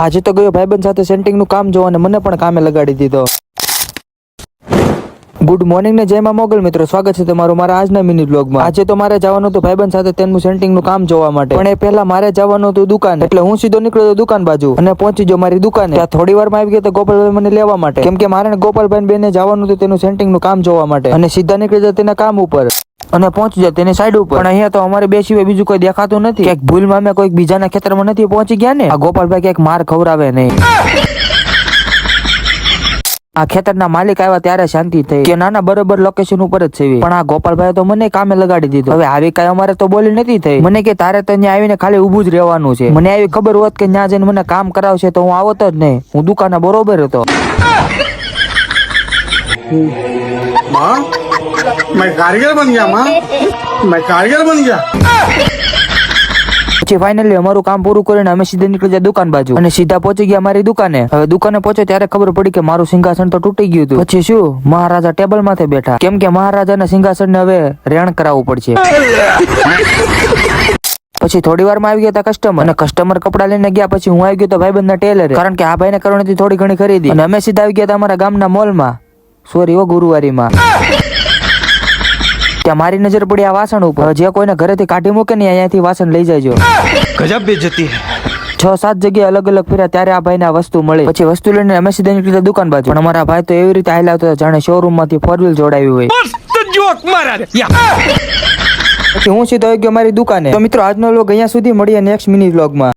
આજે તો ગયો ભાઈબંધ સાથે સેન્ટિંગ નું કામ જોવા અને મને પણ કામે લગાડી દીધો। ગુડ મોર્નિંગ ને જય માં મોગલ મિત્રો, સ્વાગત છે તમારું મારા આજના મિની બ્લોગમાં। આજે તો મારે જવાનું હતું ભાઈબંધ સાથે તેનું સેન્ટિંગ નું કામ જોવા માટે, પણ એ પહેલા મારે જવાનું હતું દુકાન, એટલે હું સીધો નીકળ્યો દુકાન બાજુ અને પહોંચી ગયો મારી દુકાને। ત્યાં થોડી વારમાં આવી ગયા તો ગોપાલભાઈ મને લેવા માટે, કેમ કે મારે ગોપાલભાઈ બેને જવાનું હતું તેનું સેન્ટિંગ નું કામ જોવા માટે, અને સીધા નીકળી જાય તેના કામ ઉપર અને પહોંચી જાય તેની સાઈડ ઉપર। પણ અહીંયા તો અમારે બે સિવાય બીજું કોઈ દેખાતું નથી, ક્યાંક ભૂલમાં અમે કોઈક બીજાના ખેતરમાં નથી પહોંચી ગયા ને, આ ગોપાલભાઈ ક્યાંક માર ખવડાવે નહીં। આ ખેતરના માલિક આવ્યા ત્યારે શાંતિ થઈ કે નાના બરોબર લોકેશન ઉપર જ છે, પણ આ ગોપાલભાઈ તો મને કામે લગાડી દીધો। હવે આવી કઈ અમારે તો બોલી નથી થઈ, મને કે તારે તો ત્યાં આવીને ખાલી ઉભું જ રહેવાનું છે। મને આવી ખબર હોત કે ત્યાં જઈને મને કામ કરાવશે તો હું આવત જ નહીં, હું દુકાને બરોબર હતો। माँ, मैं कारीगर बन गया माँ, मैं कारीगर बन गया। પછી ફાઇનલી અમારું કામ પૂરું કરીને અમે સીધા નીકળી ગયા દુકાન બાજુ અને સીધા પહોંચી ગયા મારી દુકાને। હવે દુકાને પહોંચ્યો ત્યારે ખબર પડી કે મારું સિંહાસન તો તૂટી ગયું હતું। પછી શું, મહારાજા ટેબલ માથે બેઠા, કેમ કે મહારાજાના સિંહાસન ને હવે રેણ કરાવવું પડશે। પછી થોડી વારમાં આવી ગયા હતા કસ્ટમર, અને કસ્ટમર કપડા લઈને ગયા। પછી હું આવી ગયો તો ભાઈબંધ ના ટેલરે, કારણ કે આ ભાઈને કરવાની થોડી ઘણી ખરીદી, અને અમે સીધા આવી ગયા હતા અમારા ગામના મોલમાં, સોરી ઓ ગુરુવારીમાં। ત્યાં મારી નજર પડી આ વાસણ ઉપર, જે કોઈને ઘરેથી કાઢી મૂકે ને અહીંયાથી વાસણ લઈ જાયજો। ગજબ બેઇજ્જતી હે। 6-7 જગ્યાએ અલગ અલગ ફર્યા ત્યારે આ ભાઈને આ વસ્તુ મળી। પછી વસ્તુ લઈને અમે સીધા નીકળ્યા દુકાન બાજુ, પણ અમારા ભાઈ તો એવી રીતે હાલ્યા જાણે શોરૂમ માંથી 4 વ્હીલ જોડાવી હોય। પછી હું સીધો આવી ગયો મારી દુકાને। તો મિત્રો આજનો વ્લોગ અહીંયા સુધી, મળીએ નેક્સ્ટ મિની વ્લોગમાં।